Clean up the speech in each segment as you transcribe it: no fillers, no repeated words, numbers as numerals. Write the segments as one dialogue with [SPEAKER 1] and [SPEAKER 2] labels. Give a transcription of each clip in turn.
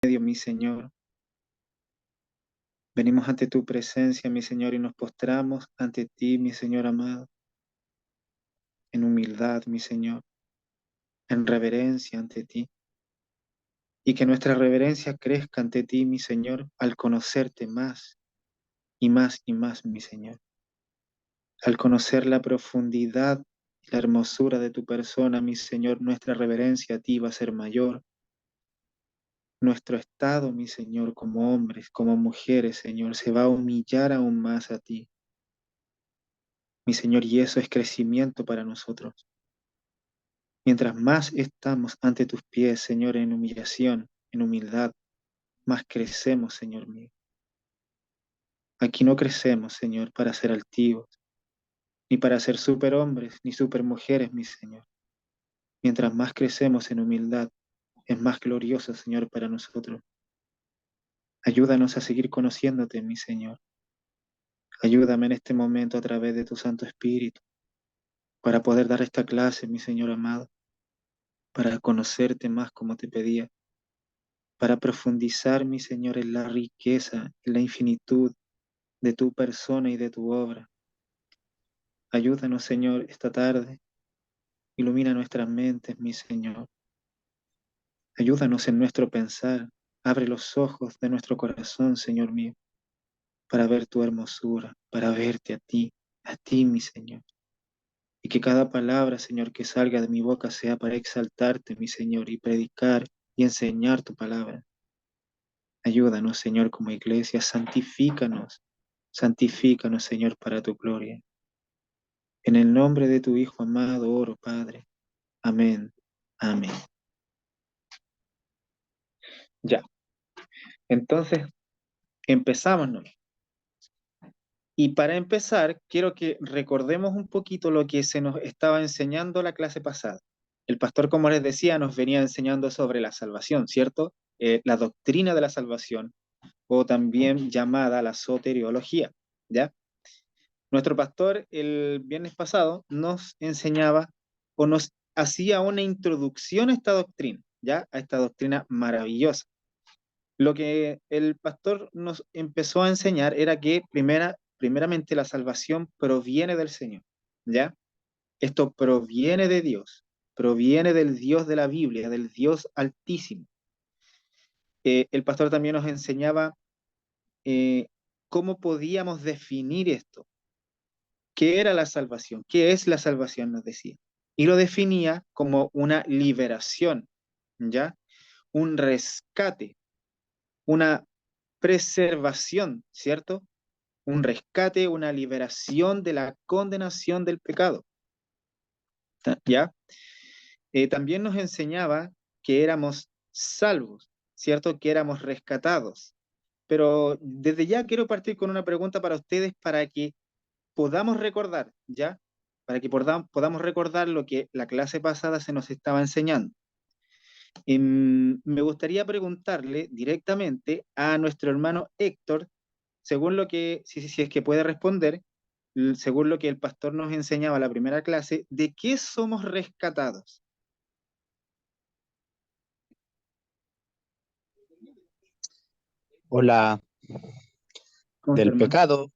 [SPEAKER 1] medio, mi Señor. Venimos ante tu presencia, mi Señor, y nos postramos ante ti, mi Señor amado, en humildad, mi Señor, en reverencia ante ti. Y que nuestra reverencia crezca ante ti, mi Señor, al conocerte más y más y más, mi Señor. Al conocer la profundidad y la hermosura de tu persona, mi Señor, nuestra reverencia a ti va a ser mayor. Nuestro estado, mi Señor, como hombres, como mujeres, Señor, se va a humillar aún más a ti, mi Señor, y eso es crecimiento para nosotros. Mientras más estamos ante tus pies, Señor, en humillación, en humildad, más crecemos, Señor mío. Aquí no crecemos, Señor, para ser altivos, ni para ser superhombres, ni supermujeres, mi Señor. Mientras más crecemos en humildad, es más glorioso, Señor, para nosotros. Ayúdanos a seguir conociéndote, mi Señor. Ayúdame en este momento a través de tu Santo Espíritu, para poder dar esta clase, mi Señor amado, para conocerte más como te pedía, para profundizar, mi Señor, en la riqueza, en la infinitud de tu persona y de tu obra. Ayúdanos, Señor, esta tarde. Ilumina nuestras mentes, mi Señor. Ayúdanos en nuestro pensar. Abre los ojos de nuestro corazón, Señor mío, para ver tu hermosura, para verte a ti, mi Señor. Y que cada palabra, Señor, que salga de mi boca sea para exaltarte, mi Señor, y predicar y enseñar tu palabra. Ayúdanos, Señor, como iglesia, santifícanos, Señor, para tu gloria. En el nombre de tu Hijo amado oro, Padre. Amén. Amén. Ya, entonces empezamos, ¿no? Y para empezar, quiero que recordemos un poquito lo que se nos estaba enseñando la clase pasada. El pastor, como les decía, nos venía enseñando sobre la salvación, ¿cierto? La doctrina de la salvación, o también llamada la soteriología, ¿ya? Nuestro pastor el viernes pasado nos enseñaba o nos hacía una introducción a esta doctrina, ¿ya? A esta doctrina maravillosa. Lo que el pastor nos empezó a enseñar era que primeramente la salvación proviene del Señor, ¿ya? Esto proviene de Dios, proviene del Dios de la Biblia, del Dios altísimo. El pastor también nos enseñaba eh, cómo podíamos definir esto, qué era la salvación, qué es la salvación, nos decía. Y lo definía como una liberación, ¿ya? Un rescate, una preservación, ¿cierto? Un rescate, una liberación de la condenación del pecado, ¿ya? También nos enseñaba que éramos salvos, ¿cierto? Que éramos rescatados. Pero desde ya quiero partir con una pregunta para ustedes para que podamos recordar, ¿ya? Para que podamos recordar lo que la clase pasada se nos estaba enseñando. Me gustaría preguntarle directamente a nuestro hermano Héctor, según lo que, si es que puede responder, según lo que el pastor nos enseñaba la primera clase, ¿de qué somos rescatados?
[SPEAKER 2] Hola,
[SPEAKER 1] ¿Cómo está,
[SPEAKER 2] del
[SPEAKER 1] hermano?
[SPEAKER 2] pecado,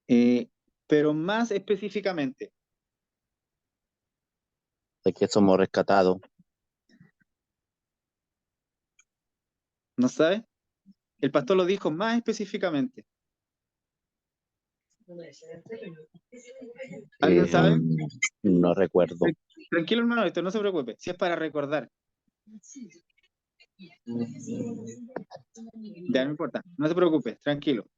[SPEAKER 1] Eh, pero más específicamente,
[SPEAKER 2] de que somos rescatados.
[SPEAKER 1] ¿no sabe? El pastor lo dijo más específicamente. ¿Alguien
[SPEAKER 2] Eh,
[SPEAKER 1] sabe?
[SPEAKER 2] no recuerdo.
[SPEAKER 1] Tranquilo, hermano, esto no se preocupe, si es para recordar, ya no importa, no se preocupe, tranquilo.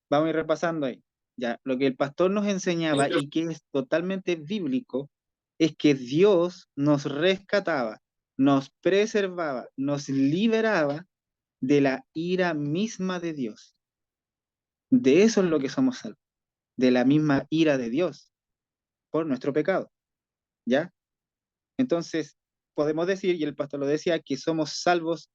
[SPEAKER 1] Vamos a ir repasando ahí. Ya, lo que el pastor nos enseñaba y que es totalmente bíblico es que Dios nos rescataba, nos preservaba, nos liberaba de la ira misma de Dios. De eso es lo que somos salvos, de la misma ira de Dios por nuestro pecado, ¿ya? Entonces, podemos decir, y el pastor lo decía, que somos salvos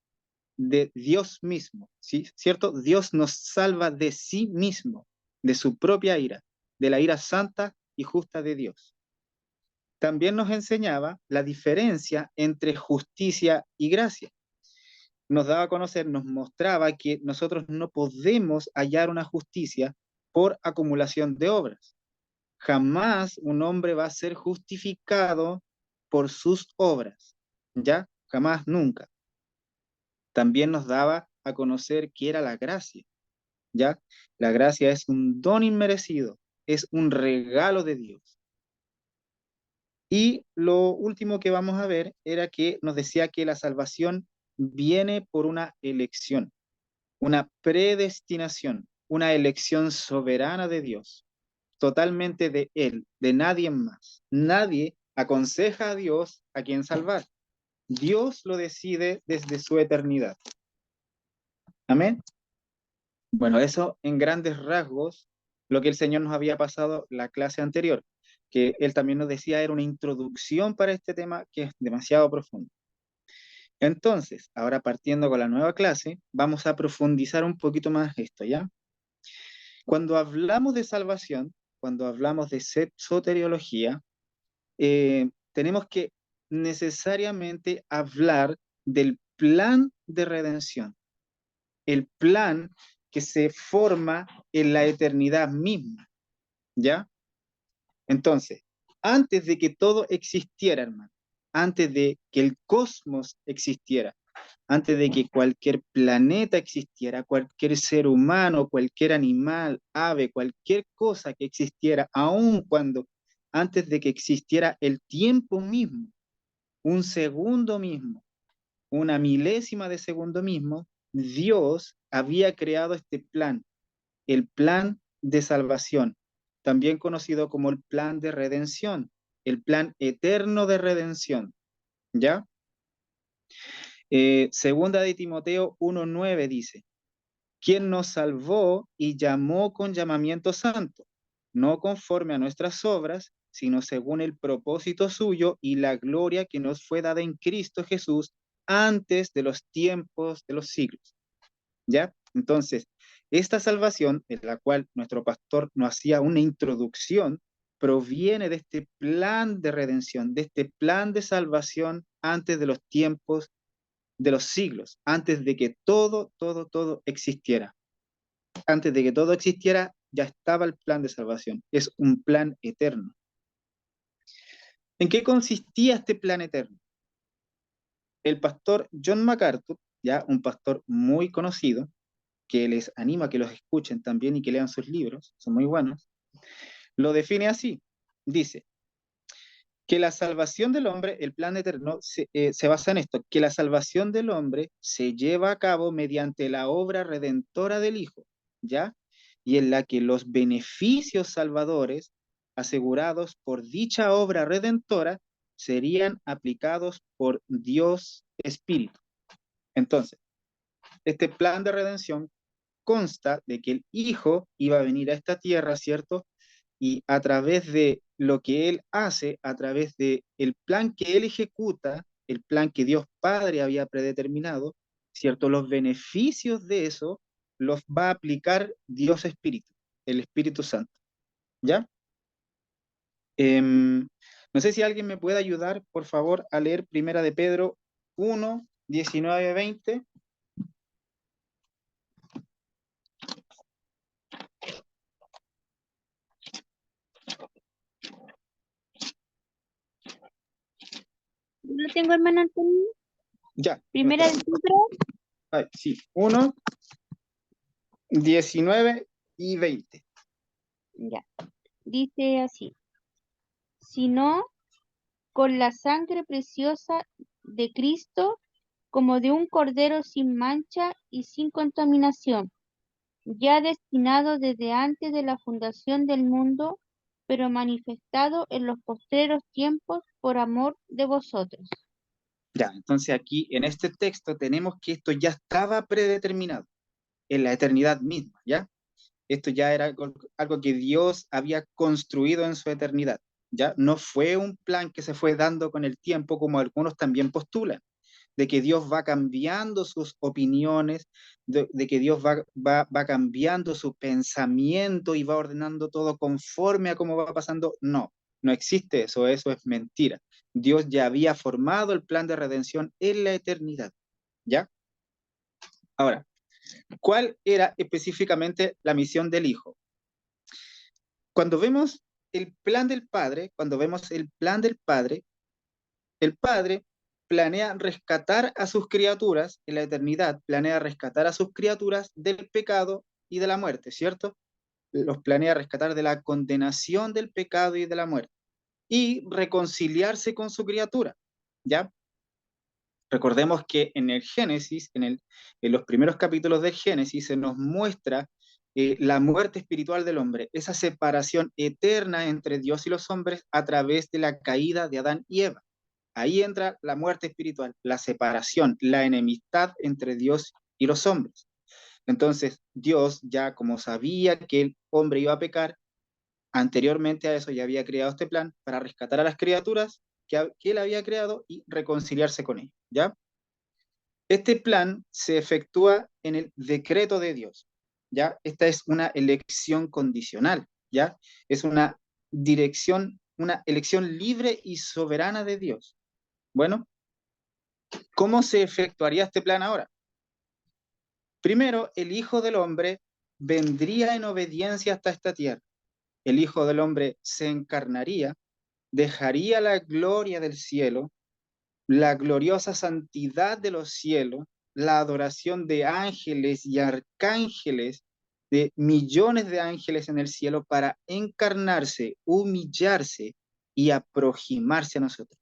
[SPEAKER 1] de Dios mismo, ¿sí? ¿Cierto? Dios nos salva de sí mismo, de su propia ira, de la ira santa y justa de Dios. También nos enseñaba la diferencia entre justicia y gracia. nos daba a conocer, nos mostraba que nosotros no podemos hallar una justicia por acumulación de obras. Jamás un hombre va a ser justificado por sus obras, ¿ya? Jamás, nunca. También nos daba a conocer qué era la gracia, ¿ya? La gracia es un don inmerecido, es un regalo de Dios. Y lo último que vamos a ver era que nos decía que la salvación viene por una elección, una predestinación, una elección soberana de Dios, totalmente de Él, de nadie más. Nadie aconseja a Dios a quien salvar. Dios lo decide desde su eternidad. Amén. Bueno, eso en grandes rasgos, lo que el Señor nos había pasado la clase anterior, que Él también nos decía era una introducción para este tema que es demasiado profundo. Entonces, ahora partiendo con la nueva clase, vamos a profundizar un poquito más esto, ¿ya? Cuando hablamos de salvación, cuando hablamos de soteriología, tenemos que necesariamente hablar del plan de redención, el plan que se forma en la eternidad misma, ¿ya? Entonces, antes de que todo existiera, hermano, antes de que el cosmos existiera, antes de que cualquier planeta existiera, cualquier ser humano, cualquier animal, ave, cualquier cosa que existiera, aun cuando antes de que existiera el tiempo mismo, un segundo mismo, una milésima de segundo mismo, Dios había creado este plan, el plan de salvación, también conocido como el plan de redención, el plan eterno de redención, ¿ya? Segunda de Timoteo 1:9 dice, quien nos salvó y llamó con llamamiento santo, no conforme a nuestras obras, sino según el propósito suyo y la gloria que nos fue dada en Cristo Jesús antes de los tiempos de los siglos. ¿Ya? Entonces, esta salvación, en la cual nuestro pastor nos hacía una introducción, proviene de este plan de redención, de este plan de salvación antes de los tiempos de los siglos, antes de que todo existiera. Antes de que todo existiera, ya estaba el plan de salvación. Es un plan eterno. ¿En qué consistía este plan eterno? El pastor John MacArthur, ya un pastor muy conocido, que les anima a que los escuchen también y que lean sus libros, son muy buenos, lo define así. Dice que la salvación del hombre, el plan eterno, se basa en esto, que la salvación del hombre se lleva a cabo mediante la obra redentora del Hijo, ¿ya? Y en la que los beneficios salvadores asegurados por dicha obra redentora serían aplicados por Dios Espíritu. Entonces, este plan de redención consta de que el Hijo iba a venir a esta tierra, ¿cierto? Y a través de lo que Él hace, a través de el plan que Él ejecuta, el plan que Dios Padre había predeterminado, ¿cierto? Los beneficios de eso los va a aplicar Dios Espíritu, el Espíritu Santo, ¿ya? No sé si alguien me puede ayudar, por favor, a leer Primera de Pedro 1, 19, 20.
[SPEAKER 3] Yo lo tengo, hermano Antonio.
[SPEAKER 1] Ya.
[SPEAKER 3] Primera de Pedro,
[SPEAKER 1] Ay, sí, 1, 19 y 20.
[SPEAKER 3] ya, dice así, sino con la sangre preciosa de Cristo, como de un cordero sin mancha y sin contaminación, ya destinado desde antes de la fundación del mundo, pero manifestado en los postreros tiempos por amor de vosotros.
[SPEAKER 1] Ya, entonces aquí en este texto tenemos que esto ya estaba predeterminado en la eternidad misma, ¿ya? Esto ya era algo que Dios había construido en su eternidad, ¿ya? No fue un plan que se fue dando con el tiempo, como algunos también postulan, de que Dios va cambiando sus opiniones, de que Dios va cambiando su pensamiento y va ordenando todo conforme a cómo va pasando. No, no existe eso, eso es mentira. Dios ya había formado el plan de redención en la eternidad, ¿ya? Ahora, ¿cuál era específicamente la misión del Hijo? Cuando vemos el plan del Padre, el Padre planea rescatar a sus criaturas en la eternidad, planea rescatar a sus criaturas del pecado y de la muerte, ¿cierto? Los planea rescatar de la condenación del pecado y de la muerte y reconciliarse con su criatura, ¿ya? Recordemos que en el Génesis, en los primeros capítulos del Génesis, se nos muestra la muerte espiritual del hombre, esa separación eterna entre Dios y los hombres a través de la caída de Adán y Eva. Ahí entra la muerte espiritual, la separación, la enemistad entre Dios y los hombres. Entonces, Dios ya como sabía que el hombre iba a pecar, anteriormente a eso ya había creado este plan para rescatar a las criaturas que él había creado y reconciliarse con ellos, ¿ya? Este plan se efectúa en el decreto de Dios, ¿ya? Esta es una elección condicional, ¿ya? Es una elección libre y soberana de Dios. Bueno, ¿cómo se efectuaría este plan ahora? Primero, el Hijo del Hombre vendría en obediencia hasta esta tierra. El Hijo del Hombre se encarnaría, dejaría la gloria del cielo, la gloriosa santidad de los cielos, la adoración de ángeles y arcángeles, de millones de ángeles en el cielo para encarnarse, humillarse y aproximarse a nosotros.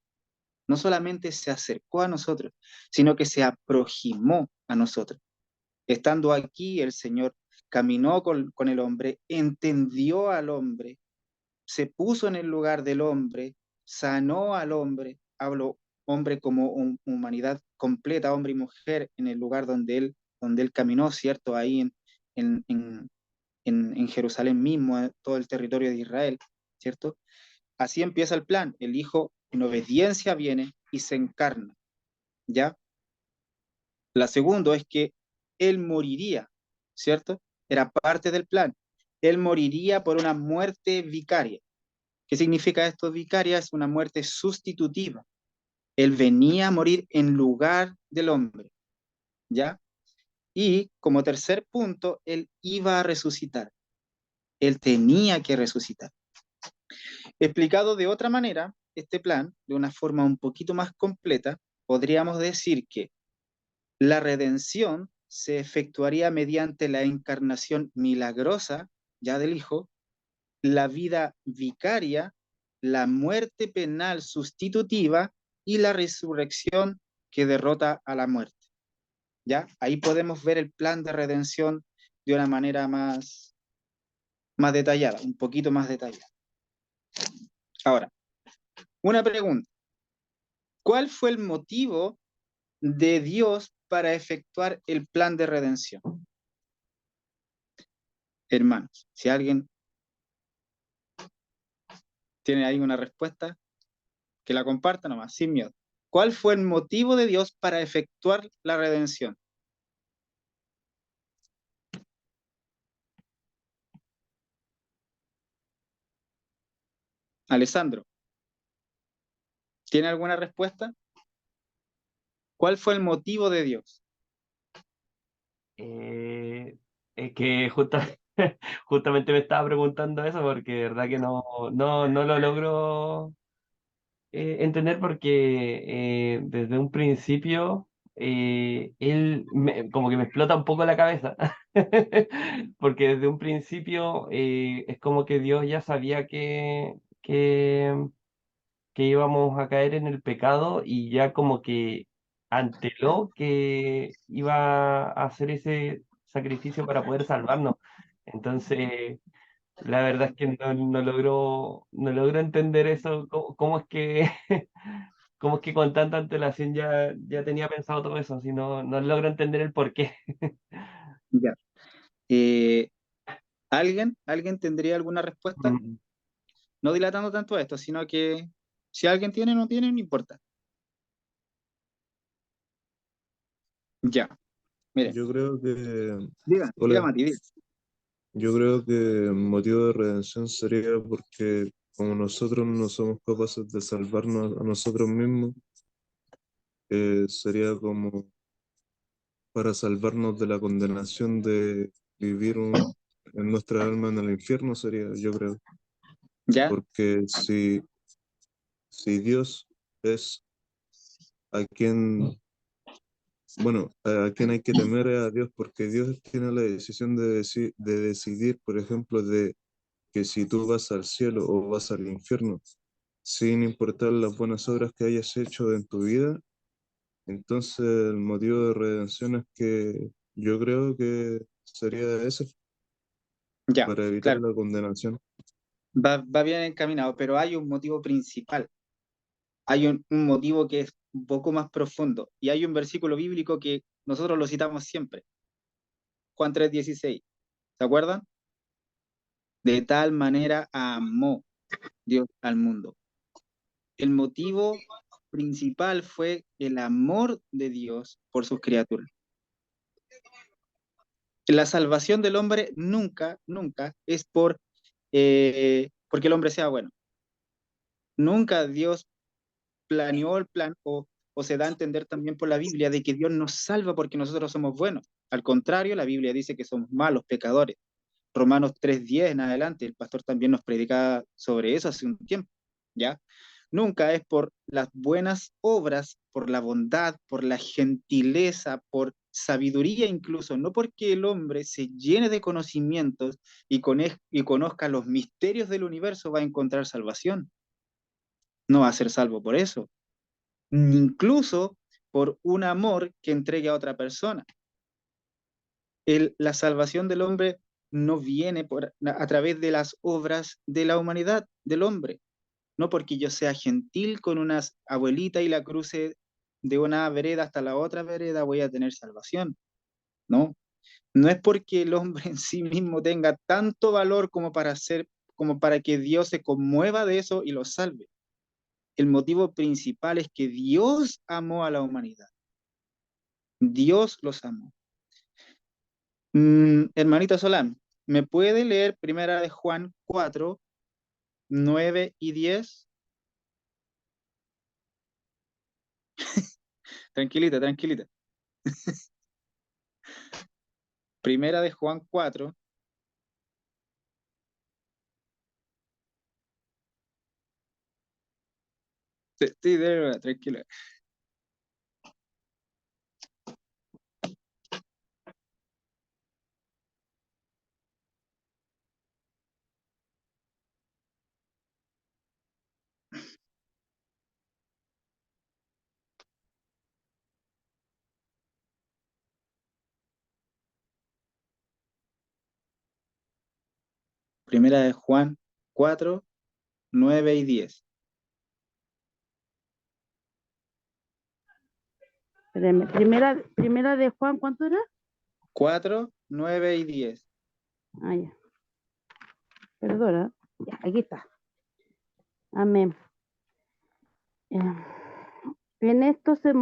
[SPEAKER 1] No solamente se acercó a nosotros, sino que se aproximó a nosotros. Estando aquí, el Señor caminó con el hombre, entendió al hombre, se puso en el lugar del hombre, sanó al hombre, habló hombre como humanidad completa, hombre y mujer, en el lugar donde él caminó, ¿cierto? Ahí en, en, en Jerusalén mismo, todo el territorio de Israel, ¿cierto? Así empieza el plan. El Hijo en obediencia viene y se encarna, ¿ya? La segunda es que Él moriría, ¿cierto? Era parte del plan. Él moriría por una muerte vicaria. ¿Qué significa esto? Vicaria es una muerte sustitutiva. Él venía a morir en lugar del hombre, ¿ya? Y como tercer punto, él iba a resucitar. Él tenía que resucitar. Explicado de otra manera, este plan, de una forma un poquito más completa, podríamos decir que la redención se efectuaría mediante la encarnación milagrosa, ya del Hijo, la vida vicaria, la muerte penal sustitutiva y la resurrección que derrota a la muerte. ¿Ya? Ahí podemos ver el plan de redención de una manera más detallada, un poquito más detallada. Ahora, una pregunta. ¿Cuál fue el motivo de Dios para efectuar el plan de redención? Hermanos, si alguien tiene ahí una respuesta, que la comparta nomás, sin miedo. ¿Cuál fue el motivo de Dios para efectuar la redención? Alessandro, ¿tiene alguna respuesta? ¿Cuál fue el motivo de Dios?
[SPEAKER 4] Es que justamente me estaba preguntando eso porque de verdad que no lo logro entender porque desde un principio como que me explota un poco la cabeza porque desde un principio es como que Dios ya sabía que íbamos a caer en el pecado y ya como que anteló que iba a hacer ese sacrificio para poder salvarnos. Entonces, la verdad es que no logro entender eso, cómo es que, cómo es que con tanta antelación ya tenía pensado todo eso, si no logro entender el por qué.
[SPEAKER 1] Ya. ¿Alguien tendría alguna respuesta?
[SPEAKER 4] Mm.
[SPEAKER 1] No dilatando tanto esto, sino que si alguien tiene, no tiene, no importa. Ya, mire,
[SPEAKER 5] Yo creo que,
[SPEAKER 1] diga
[SPEAKER 5] hola,
[SPEAKER 1] Mati, diga.
[SPEAKER 5] yo creo que el motivo de redención sería porque como nosotros no somos capaces de salvarnos a nosotros mismos, sería como para salvarnos de la condenación de vivir en nuestra alma en el infierno, sería, yo creo.
[SPEAKER 1] ¿Ya?
[SPEAKER 5] Porque si Dios es a quien, bueno, a quien hay que temer es a Dios, porque Dios tiene la decisión de decidir, por ejemplo, de que si tú vas al cielo o vas al infierno, sin importar las buenas obras que hayas hecho en tu vida. Entonces el motivo de redención es que yo creo que sería ese,
[SPEAKER 1] Ya,
[SPEAKER 5] para evitar
[SPEAKER 1] claro,
[SPEAKER 5] la condenación.
[SPEAKER 1] va bien encaminado, pero hay un motivo principal. Hay un motivo que es un poco más profundo. Y hay un versículo bíblico que nosotros lo citamos siempre. Juan 3:16. ¿Se acuerdan? De tal manera amó Dios al mundo. El motivo principal fue el amor de Dios por sus criaturas. La salvación del hombre nunca, nunca es porque el hombre sea bueno. Nunca Dios planeó el plan o se da a entender también por la Biblia de que Dios nos salva porque nosotros somos buenos. Al contrario, la Biblia dice que somos malos, pecadores. Romanos 3:10 en adelante, el pastor también nos predicaba sobre eso hace un tiempo, ¿ya? Nunca es por las buenas obras, por la bondad, por la gentileza, por sabiduría incluso, no porque el hombre se llene de conocimientos y conozca los misterios del universo va a encontrar salvación. No va a ser salvo por eso, incluso por un amor que entregue a otra persona. La salvación del hombre no viene a través de las obras de la humanidad, del hombre. No porque yo sea gentil con una abuelita y la cruce de una vereda hasta la otra vereda voy a tener salvación. No, no es porque el hombre en sí mismo tenga tanto valor como para que Dios se conmueva de eso y lo salve. El motivo principal es que Dios amó a la humanidad. Dios los amó. Hermanita Solán, ¿me puede leer primera de Juan 4, 9 y 10? Tranquilita, tranquilita. Primera de Juan 4. Sí, tranquila. Primera de Juan 4, 9 y 10.
[SPEAKER 6] Espérame, primera de Juan, ¿cuánto era?
[SPEAKER 1] 4, 9 y 10.
[SPEAKER 6] Ah, ya. Perdona. Ya, aquí está. Amén. En esto se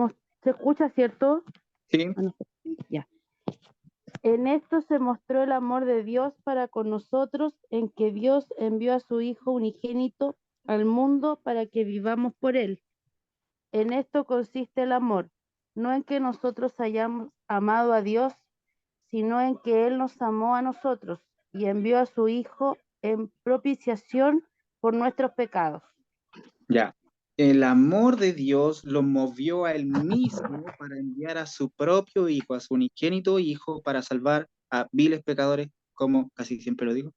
[SPEAKER 6] escucha, ¿cierto?
[SPEAKER 1] Sí,
[SPEAKER 6] Ah, no, ya. En esto se mostró el amor de Dios para con nosotros, en que Dios envió a su Hijo unigénito al mundo para que vivamos por él. En esto consiste el amor, no en que nosotros hayamos amado a Dios, sino en que Él nos amó a nosotros y envió a su Hijo en propiciación por nuestros pecados.
[SPEAKER 1] ya. El amor de Dios lo movió a él mismo para enviar a su propio Hijo, a su unigénito Hijo, para salvar a viles pecadores, como casi siempre lo digo.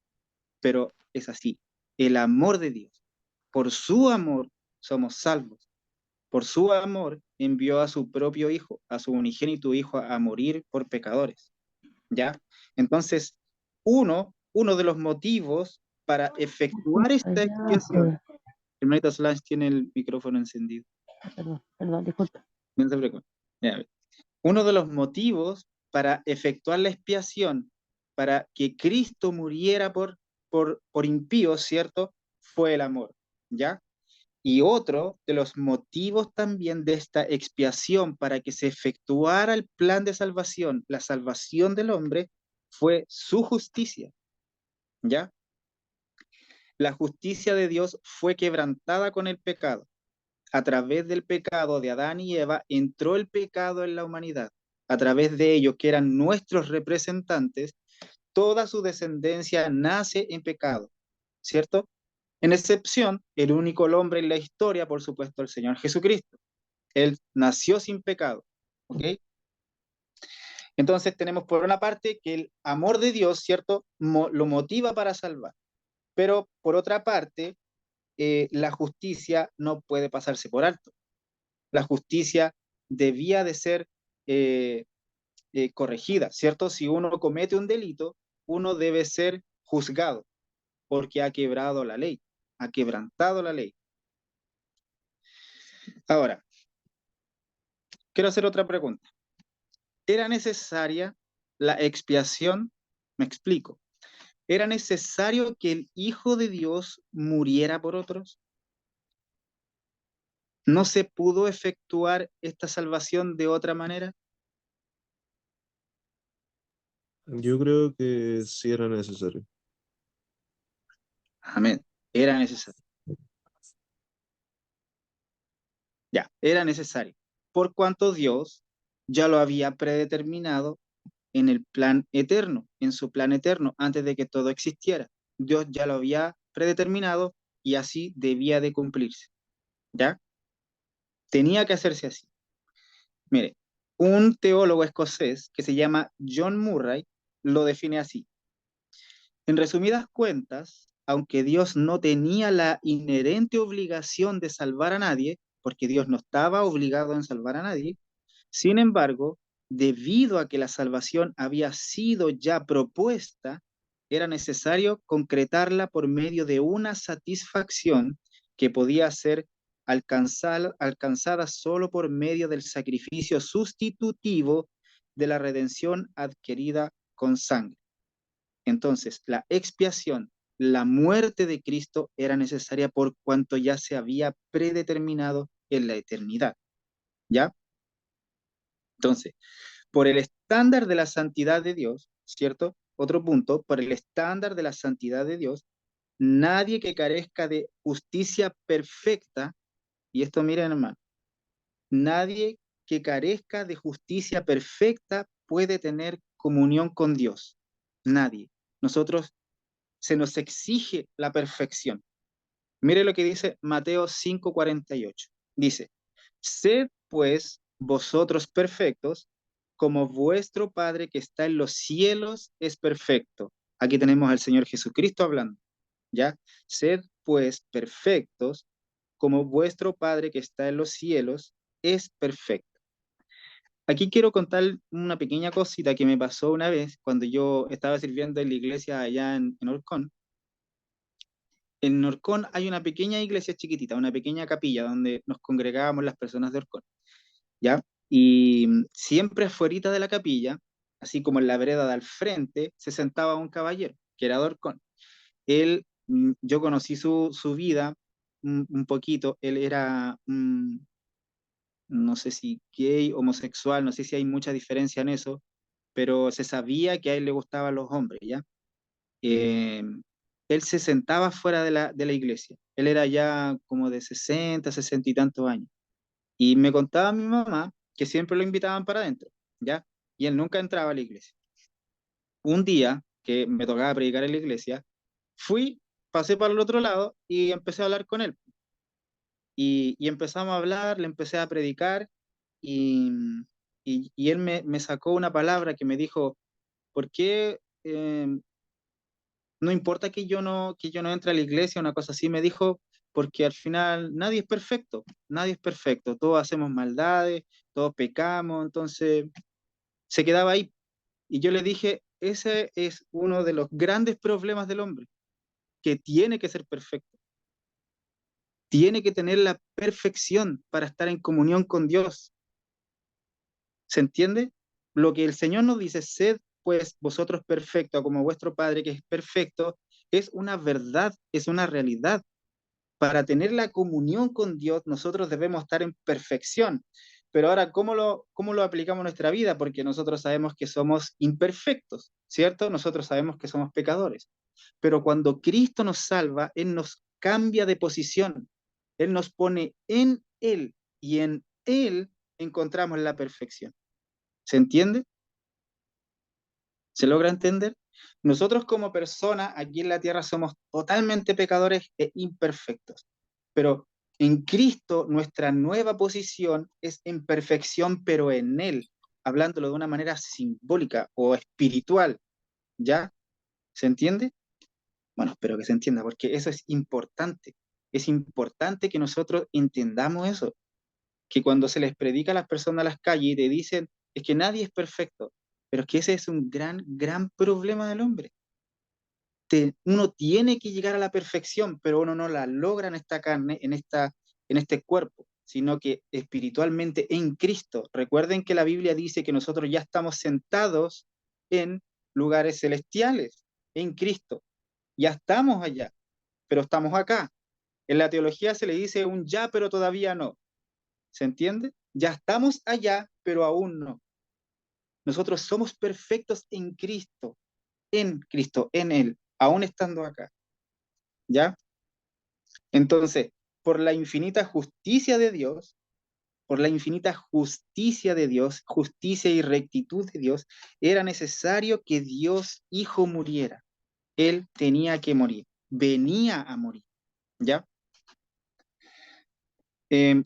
[SPEAKER 1] Pero es así. El amor de Dios. Por su amor somos salvos. Por su amor envió a su propio Hijo, a su unigénito Hijo, a morir por pecadores. ¿Ya? Entonces, uno de los motivos para efectuar esta expiación, hermanita Solange tiene el micrófono encendido.
[SPEAKER 6] Perdón, disculpa.
[SPEAKER 1] No se preocupe. Ya, uno de los motivos para efectuar la expiación, para que Cristo muriera por impíos, ¿cierto? Fue el amor, ¿ya? Y otro de los motivos también de esta expiación para que se efectuara el plan de salvación, la salvación del hombre, fue su justicia, ¿ya? La justicia de Dios fue quebrantada con el pecado. A través del pecado de Adán y Eva entró el pecado en la humanidad. a través de ellos, que eran nuestros representantes, toda su descendencia nace en pecado, ¿cierto? En excepción, el único hombre en la historia, por supuesto, el Señor Jesucristo. Él nació sin pecado, ¿ok? Entonces tenemos por una parte que el amor de Dios, ¿cierto? Lo motiva para salvar, pero por otra parte, la justicia no puede pasarse por alto. La justicia debía de ser eh, corregida, ¿cierto? Si uno comete un delito, uno debe ser juzgado porque ha quebrado la ley, ha quebrantado la ley. Ahora, quiero hacer otra pregunta. ¿Era necesaria la expiación? Me explico. ¿Era necesario que el Hijo de Dios muriera por otros? ¿No se pudo efectuar esta salvación de otra manera?
[SPEAKER 5] Yo creo que sí era necesario.
[SPEAKER 1] Amén. Era necesario. Ya, era necesario. Por cuanto Dios ya lo había predeterminado en el plan eterno, en su plan eterno, antes de que todo existiera. Dios ya lo había predeterminado y así debía de cumplirse. ¿Ya? Tenía que hacerse así. Mire, un teólogo escocés que se llama John Murray lo define así. En resumidas cuentas, aunque Dios no tenía la inherente obligación de salvar a nadie, porque Dios no estaba obligado a salvar a nadie, sin embargo, debido a que la salvación había sido ya propuesta, era necesario concretarla por medio de una satisfacción que podía ser alcanzada solo por medio del sacrificio sustitutivo de la redención adquirida con sangre. Entonces, la expiación, la muerte de Cristo era necesaria por cuanto ya se había predeterminado en la eternidad. ¿Ya? Entonces, por el estándar de la santidad de Dios, ¿cierto? Otro punto, por el estándar de la santidad de Dios, nadie que carezca de justicia perfecta, y esto miren hermano, nadie que carezca de justicia perfecta puede tener comunión con Dios. Nadie. Nosotros se nos exige la perfección. Mire lo que dice Mateo 5:48. Dice, sed pues vosotros perfectos, como vuestro Padre que está en los cielos es perfecto. Aquí tenemos al Señor Jesucristo hablando, ¿ya? Sed pues perfectos, como vuestro Padre que está en los cielos es perfecto. Aquí quiero contar una pequeña cosita que me pasó una vez cuando yo estaba sirviendo en la iglesia allá en Orcón. En Orcón hay una pequeña iglesia chiquitita, una pequeña capilla donde nos congregábamos las personas de Orcón, ¿ya? Y siempre afuera de la capilla, así como en la vereda de al frente, se sentaba un caballero, que era de Orcón. Él, yo conocí su vida un poquito, él era, no sé si gay, homosexual, no sé si hay mucha diferencia en eso, pero se sabía que a él le gustaban los hombres, ¿ya? eh, Él se sentaba fuera de la iglesia. Él era ya como de 60, 60 y tantos años. Y me contaba mi mamá que siempre lo invitaban para adentro, ¿ya? Y él nunca entraba a la iglesia. Un día que me tocaba predicar en la iglesia, fui, pasé para el otro lado y empecé a hablar con él. Y empezamos a hablar, le empecé a predicar y, y él me sacó una palabra que me dijo, ¿por qué no importa que yo no entre a la iglesia, una cosa así, me dijo, porque al final nadie es perfecto, todos hacemos maldades, todos pecamos, entonces se quedaba ahí. Y yo le dije, ese es uno de los grandes problemas del hombre, que tiene que ser perfecto, tiene que tener la perfección para estar en comunión con Dios. ¿Se entiende? Lo que el Señor nos dice, sed pues vosotros perfectos como vuestro Padre que es perfecto, es una verdad, es una realidad. Para tener la comunión con Dios, nosotros debemos estar en perfección. Pero ahora, cómo lo aplicamos a nuestra vida? Porque nosotros sabemos que somos imperfectos, ¿cierto? Nosotros sabemos que somos pecadores. Pero cuando Cristo nos salva, Él nos cambia de posición. Él nos pone en Él y en Él encontramos la perfección. ¿Se entiende? ¿Se logra entender? Nosotros como personas aquí en la tierra somos totalmente pecadores e imperfectos, pero en Cristo nuestra nueva posición es en perfección, pero en Él, hablándolo de una manera simbólica o espiritual, ¿ya? ¿Se entiende? Bueno, espero que se entienda, porque eso es importante. Es importante que nosotros entendamos eso, que cuando se les predica a las personas a las calles y te dicen, es que nadie es perfecto, pero es que ese es un gran, gran problema del hombre. Uno tiene que llegar a la perfección, pero uno no la logra en esta carne, en este cuerpo, sino que espiritualmente en Cristo. Recuerden que la Biblia dice que nosotros ya estamos sentados en lugares celestiales, en Cristo. Ya estamos allá, pero estamos acá. En la teología se le dice un ya, pero todavía no. ¿Se entiende? Ya estamos allá, pero aún no. Nosotros somos perfectos en Cristo, en Él, aún estando acá. ¿Ya? Entonces, por la infinita justicia de Dios, por la infinita justicia de Dios, justicia y rectitud de Dios, era necesario que Dios Hijo muriera. Él tenía que morir, venía a morir. ¿Ya?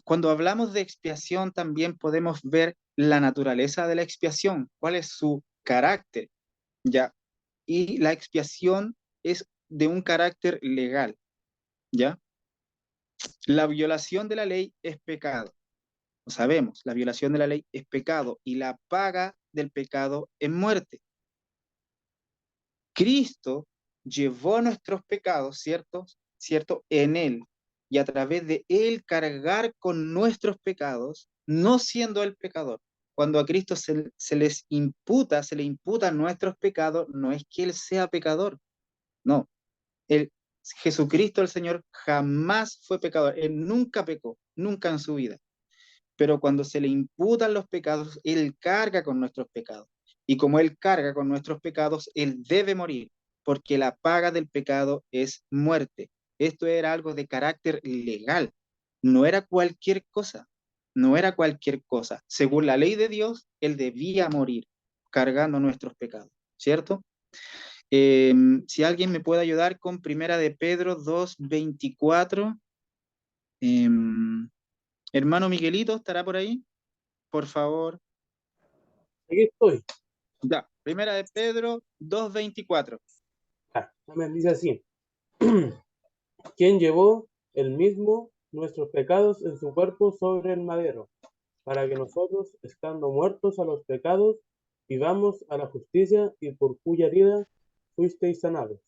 [SPEAKER 1] Cuando hablamos de expiación también podemos ver la naturaleza de la expiación, cuál es su carácter, ¿ya? Y la expiación es de un carácter legal, ¿ya? La violación de la ley es pecado, lo sabemos, la violación de la ley es pecado y la paga del pecado es muerte. Cristo llevó nuestros pecados, ¿cierto? ¿Cierto? En Él. Y a través de Él cargar con nuestros pecados, no siendo el pecador. Cuando a Cristo se le imputan nuestros pecados, no es que Él sea pecador, no. Él, Jesucristo el Señor jamás fue pecador, Él nunca pecó, nunca en su vida. Pero cuando se le imputan los pecados, Él carga con nuestros pecados. Y como Él carga con nuestros pecados, Él debe morir, porque la paga del pecado es muerte. Esto era algo de carácter legal, no era cualquier cosa, no era cualquier cosa. Según la ley de Dios, Él debía morir cargando nuestros pecados, ¿cierto? Si alguien me puede ayudar con Primera de Pedro 2:24. Hermano Miguelito, ¿estará por ahí? Por favor.
[SPEAKER 7] Aquí estoy.
[SPEAKER 1] Ya, Primera de Pedro 2:24.
[SPEAKER 7] Me dice así. ¿Quién llevó el mismo nuestros pecados en su cuerpo sobre el madero, para que nosotros, estando muertos a los pecados, vivamos a la justicia, y por cuya herida fuisteis sanados?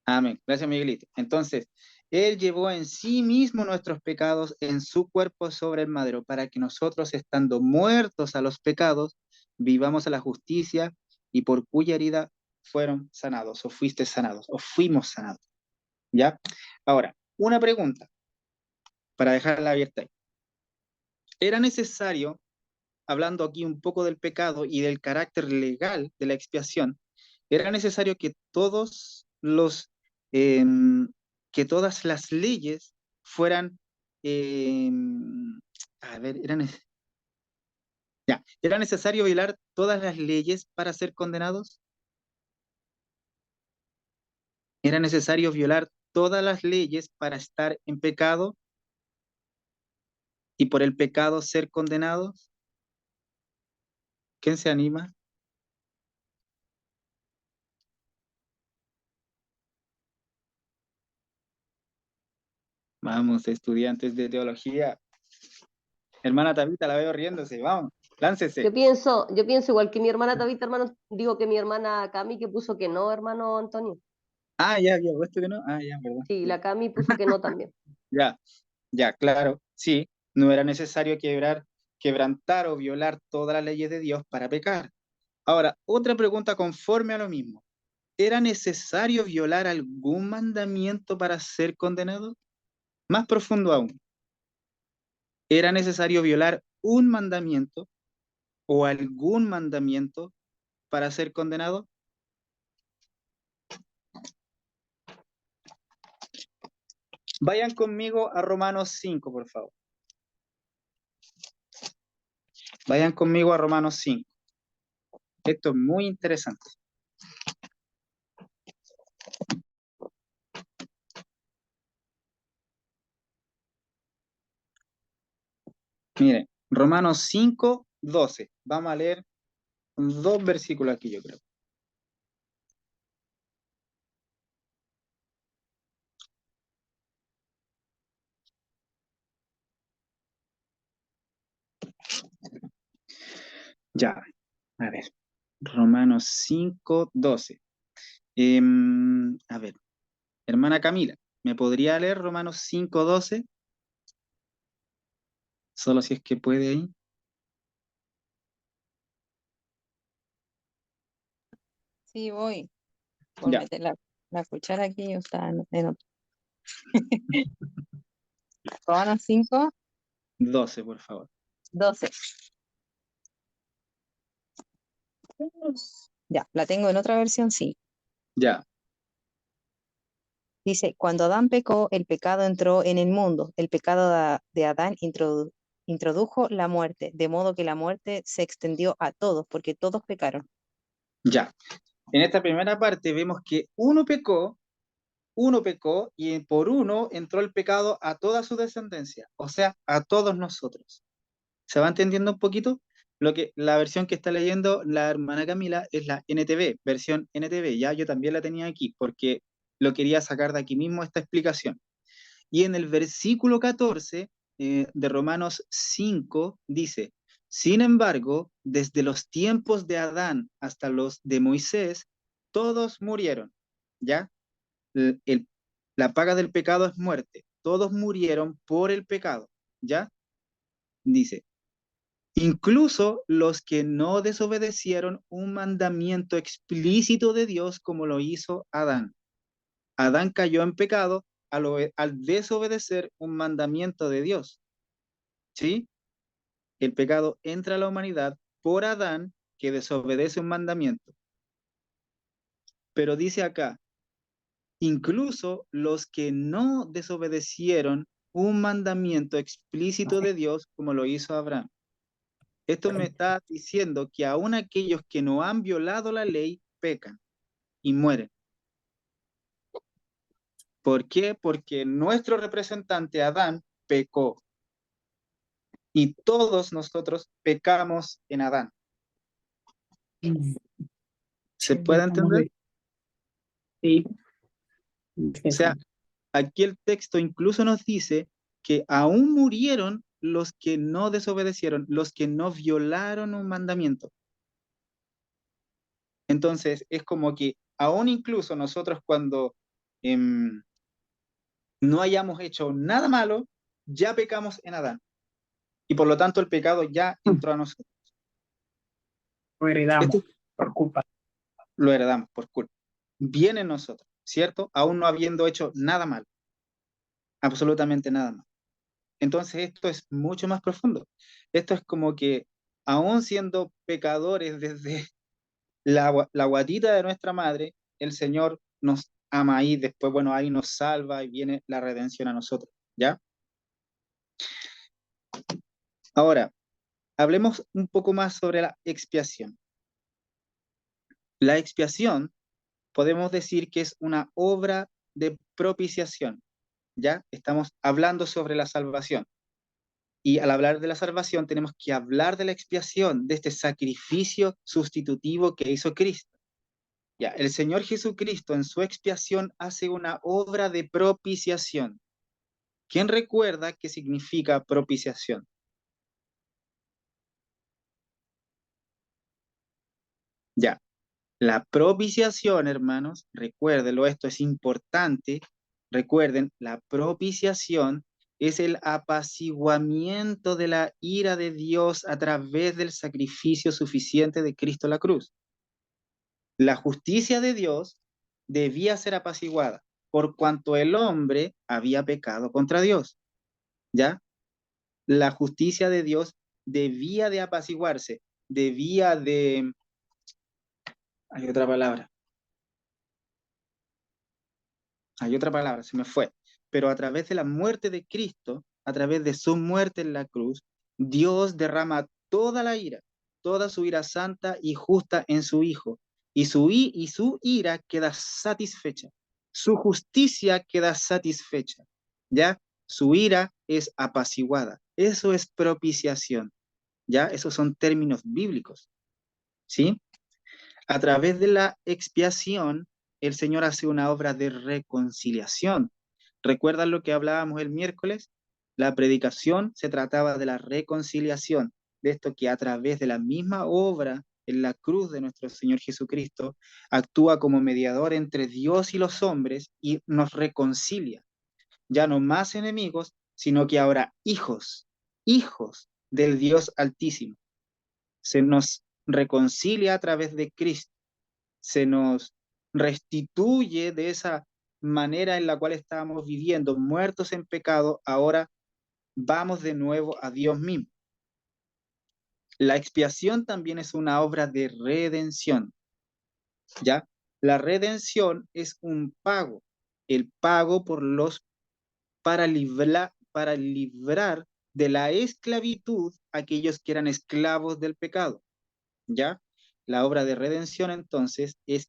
[SPEAKER 1] Amén. Gracias, Miguelito. Entonces, Él llevó en sí mismo nuestros pecados en su cuerpo sobre el madero, para que nosotros, estando muertos a los pecados, vivamos a la justicia, y por cuya herida fueron sanados, o fuiste sanados, o fuimos sanados. ¿Ya? Ahora, una pregunta, para dejarla abierta ahí. ¿Era necesario, hablando aquí un poco del pecado y del carácter legal de la expiación, era necesario que que todas las leyes fueran, a ver, ¿era necesario violar todas las leyes para ser condenados? ¿Era necesario violar todas las leyes para estar en pecado y por el pecado ser condenados? ¿Quién se anima? Vamos, estudiantes de teología. Hermana Tabita, la veo riéndose. Vamos, láncese.
[SPEAKER 8] Yo pienso igual que mi hermana Tabita, hermano, digo que mi hermana Cami que puso que no, hermano Antonio.
[SPEAKER 1] Ah, ya, había puesto que no. Ah, ya, perdón.
[SPEAKER 8] Sí, la Cami puso que no también.
[SPEAKER 1] Ya, ya, claro. Sí, no era necesario quebrantar o violar todas las leyes de Dios para pecar. Ahora, otra pregunta conforme a lo mismo. ¿Era necesario violar algún mandamiento para ser condenado? Más profundo aún. ¿Era necesario violar un mandamiento o algún mandamiento para ser condenado? Vayan conmigo a Romanos 5, por favor. Vayan conmigo a Romanos 5. Esto es muy interesante. Miren, Romanos 5:12. Vamos a leer 2 versículos aquí, yo creo. Ya, a ver. Romanos 5:12. A ver, hermana Camila, ¿me podría leer Romanos 5:12? Solo si es que puede ahí.
[SPEAKER 9] Sí, voy. Por
[SPEAKER 1] Ya,
[SPEAKER 9] meter la cuchara aquí, yo estaba en otro. Romanos 5,
[SPEAKER 1] 12, por favor.
[SPEAKER 9] 12. Ya, la tengo en otra versión, sí.
[SPEAKER 1] Ya,
[SPEAKER 9] Dice, cuando Adán pecó, el pecado entró en el mundo. El pecado de Adán introdujo la muerte, de modo que la muerte se extendió a todos, porque todos pecaron.
[SPEAKER 1] ya. En esta primera parte vemos que uno pecó y por uno entró el pecado a toda su descendencia, o sea, a todos nosotros. ¿Se va entendiendo un poquito? La versión que está leyendo la hermana Camila es la NTV, versión NTV. Ya yo también la tenía aquí porque lo quería sacar de aquí mismo esta explicación. Y en el versículo 14 de Romanos 5 dice, sin embargo, desde los tiempos de Adán hasta los de Moisés, todos murieron. ¿Ya? El- el- la paga del pecado es muerte. Todos murieron por el pecado. ¿Ya? Dice, incluso los que no desobedecieron un mandamiento explícito de Dios como lo hizo Adán. Adán cayó en pecado al desobedecer un mandamiento de Dios. ¿Sí? El pecado entra a la humanidad por Adán que desobedece un mandamiento. Pero dice acá, incluso los que no desobedecieron un mandamiento explícito de Dios como lo hizo Abraham. Esto me está diciendo que aún aquellos que no han violado la ley pecan y mueren. ¿Por qué? Porque nuestro representante Adán pecó y todos nosotros pecamos en Adán. ¿Se puede entender?
[SPEAKER 10] Sí.
[SPEAKER 1] O sea, aquí el texto incluso nos dice que aún murieron los que no desobedecieron, los que no violaron un mandamiento. Entonces, es como que aún incluso nosotros cuando no hayamos hecho nada malo, ya pecamos en Adán. Y por lo tanto el pecado ya entró a nosotros.
[SPEAKER 10] Lo heredamos
[SPEAKER 1] Esto
[SPEAKER 10] por culpa.
[SPEAKER 1] lo heredamos por culpa. Viene en nosotros, ¿cierto? Aún no habiendo hecho nada malo. Absolutamente nada malo. Entonces esto es mucho más profundo. Esto es como que aún siendo pecadores desde la guatita de nuestra madre, el Señor nos ama y después, bueno, ahí nos salva y viene la redención a nosotros, ¿ya? Ahora, hablemos un poco más sobre la expiación. La expiación podemos decir que es una obra de propiciación, ¿ya? Estamos hablando sobre la salvación. Y al hablar de la salvación tenemos que hablar de la expiación, de este sacrificio sustitutivo que hizo Cristo. Ya, el Señor Jesucristo en su expiación hace una obra de propiciación. ¿Quién recuerda qué significa propiciación? Ya, la propiciación, hermanos, recuérdenlo, esto es importante. Recuerden, la propiciación es el apaciguamiento de la ira de Dios a través del sacrificio suficiente de Cristo en la cruz. La justicia de Dios debía ser apaciguada por cuanto el hombre había pecado contra Dios, ¿ya? La justicia de Dios debía de apaciguarse, debía de... Hay otra palabra, se me fue. Pero a través de la muerte de Cristo, a través de su muerte en la cruz, Dios derrama toda la ira. toda su ira santa y justa en su Hijo, y su ira queda satisfecha, su justicia queda satisfecha, ¿ya? Su ira es apaciguada. Eso es propiciación, ¿ya? Esos son términos bíblicos, ¿sí? A través de la expiación, el Señor hace una obra de reconciliación. ¿Recuerdan lo que hablábamos el miércoles? La predicación se trataba de la reconciliación, de esto que a través de la misma obra en la cruz de nuestro Señor Jesucristo, actúa como mediador entre Dios y los hombres y nos reconcilia. Ya no más enemigos, sino que ahora hijos, hijos del Dios Altísimo. Se nos reconcilia a través de Cristo, se nos restituye de esa manera en la cual estábamos viviendo, muertos en pecado, ahora vamos de nuevo a Dios mismo. La expiación también es una obra de redención, ¿ya? La redención es un pago, el pago para librar de la esclavitud a aquellos que eran esclavos del pecado, ¿ya? La obra de redención entonces es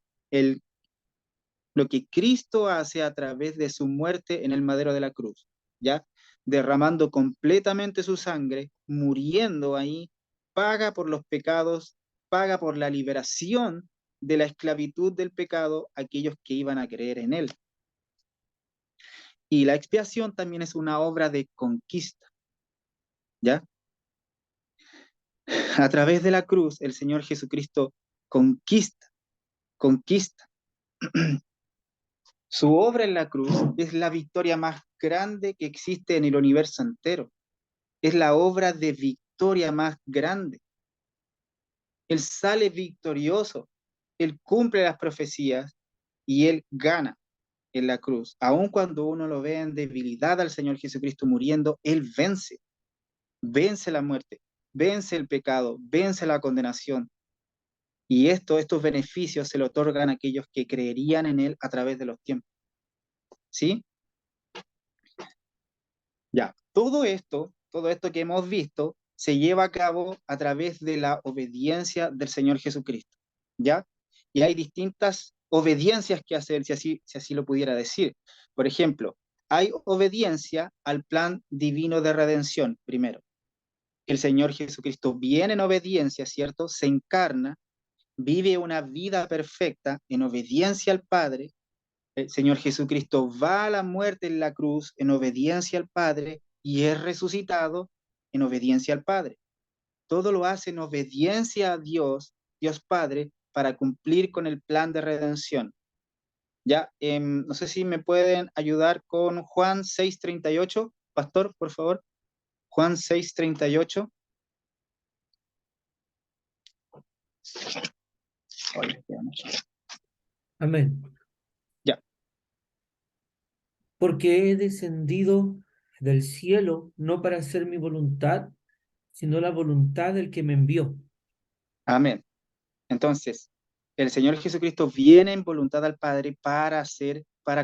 [SPEAKER 1] lo que Cristo hace a través de su muerte en el madero de la cruz, ¿ya? Derramando completamente su sangre, muriendo ahí, paga por los pecados, paga por la liberación de la esclavitud del pecado a aquellos que iban a creer en él. Y la expiación también es una obra de conquista, ¿ya? A través de la cruz, el Señor Jesucristo conquista. Su obra en la cruz es la victoria más grande que existe en el universo entero. Es la obra de victoria más grande. Él sale victorioso. Él cumple las profecías y él gana en la cruz. Aun cuando uno lo ve en debilidad al Señor Jesucristo muriendo, él vence. Vence la muerte, vence el pecado, vence la condenación. Y estos beneficios se le otorgan a aquellos que creerían en él a través de los tiempos. ¿Sí? Ya, todo esto que hemos visto, se lleva a cabo a través de la obediencia del Señor Jesucristo, ¿ya? Y hay distintas obediencias que hacer, si así lo pudiera decir. Por ejemplo, hay obediencia al plan divino de redención, primero. El Señor Jesucristo viene en obediencia, ¿cierto? Se encarna, vive una vida perfecta en obediencia al Padre. El Señor Jesucristo va a la muerte en la cruz en obediencia al Padre y es resucitado en obediencia al Padre. Todo lo hace en obediencia a Dios, Dios Padre, para cumplir con el plan de redención. Ya, no sé si me pueden ayudar con Juan 6:38, pastor, por favor. Juan 6:38.
[SPEAKER 11] Amén.
[SPEAKER 1] Ya.
[SPEAKER 11] Porque he descendido del cielo no para hacer mi voluntad, sino la voluntad del que me envió.
[SPEAKER 1] Amén. Entonces, el Señor Jesucristo viene en voluntad al Padre para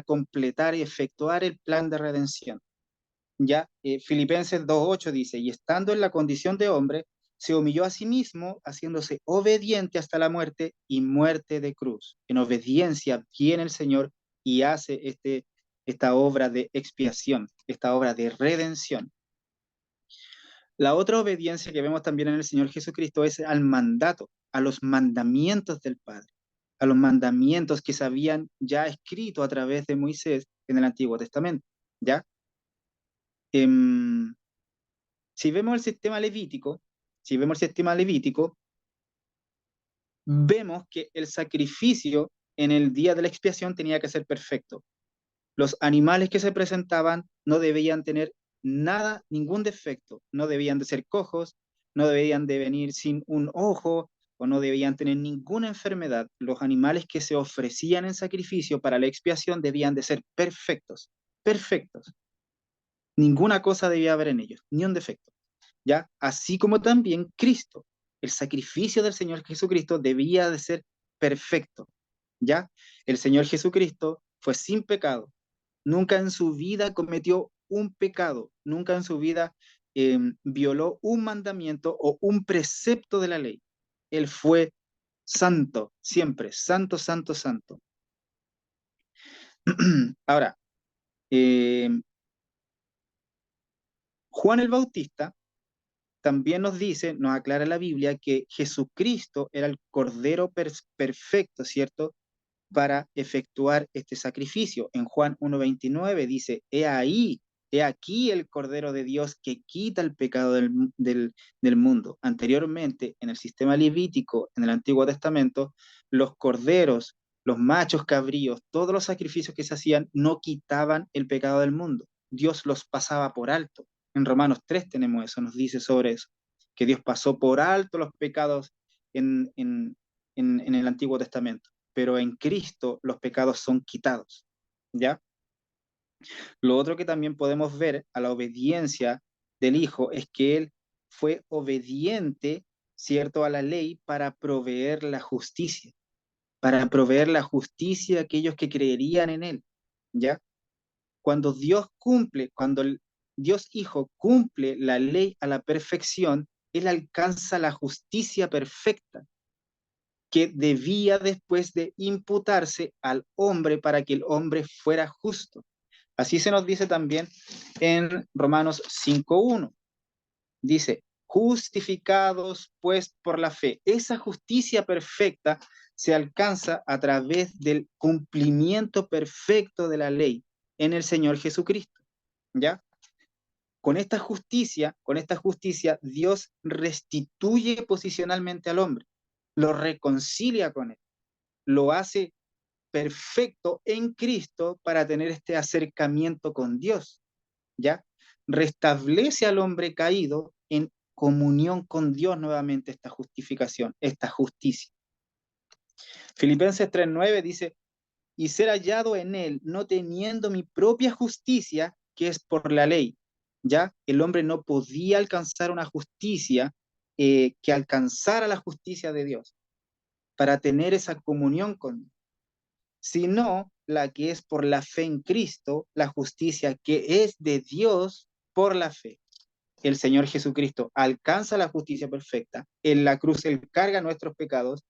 [SPEAKER 1] completar y efectuar el plan de redención. Ya, Filipenses 2:8 dice, y estando en la condición de hombre, se humilló a sí mismo, haciéndose obediente hasta la muerte y muerte de cruz. En obediencia viene el Señor y hace esta obra de expiación, esta obra de redención. La otra obediencia que vemos también en el Señor Jesucristo es al mandato, a los mandamientos del Padre, a los mandamientos que se habían ya escrito a través de Moisés en el Antiguo Testamento, ¿ya? Si vemos el sistema levítico, vemos que el sacrificio en el día de la expiación tenía que ser perfecto. Los animales que se presentaban no debían tener nada, ningún defecto, no debían de ser cojos, no debían de venir sin un ojo o no debían tener ninguna enfermedad. Los animales que se ofrecían en sacrificio para la expiación debían de ser perfectos, perfectos. Ninguna cosa debía haber en ellos, ni un defecto. ¿Ya? Así como también Cristo, el sacrificio del Señor Jesucristo debía de ser perfecto, ¿ya? El Señor Jesucristo fue sin pecado, nunca en su vida cometió un pecado, nunca en su vida violó un mandamiento o un precepto de la ley, Él fue santo, siempre, santo, santo, santo. Ahora, eh, Juan el Bautista también nos dice, nos aclara la Biblia, que Jesucristo era el Cordero perfecto, ¿cierto?, para efectuar este sacrificio. En Juan 1:29 dice, he aquí el Cordero de Dios que quita el pecado del mundo. Anteriormente, en el sistema levítico, en el Antiguo Testamento, los corderos, los machos cabríos, todos los sacrificios que se hacían no quitaban el pecado del mundo. Dios los pasaba por alto. En Romanos 3 tenemos eso, nos dice sobre eso, que Dios pasó por alto los pecados en el Antiguo Testamento, pero en Cristo los pecados son quitados, ¿ya? Lo otro que también podemos ver a la obediencia del Hijo es que Él fue obediente, ¿cierto?, a la ley para proveer la justicia a aquellos que creerían en Él, ¿ya? Cuando Dios cumple, cuando el Dios Hijo cumple la ley a la perfección, Él alcanza la justicia perfecta que debía después de imputarse al hombre para que el hombre fuera justo. Así se nos dice también en Romanos 5:1. Dice, justificados pues por la fe. Esa justicia perfecta se alcanza a través del cumplimiento perfecto de la ley en el Señor Jesucristo, ¿ya? Con esta justicia, Dios restituye posicionalmente al hombre, lo reconcilia con él, lo hace perfecto en Cristo para tener este acercamiento con Dios, ¿ya? Restablece al hombre caído en comunión con Dios nuevamente esta justificación, esta justicia. Filipenses 3:9 dice, y ser hallado en él, no teniendo mi propia justicia, que es por la ley, ¿ya? El hombre no podía alcanzar una justicia que alcanzara la justicia de Dios para tener esa comunión con Dios, sino la que es por la fe en Cristo, la justicia que es de Dios por la fe. El Señor Jesucristo alcanza la justicia perfecta, en la cruz Él carga nuestros pecados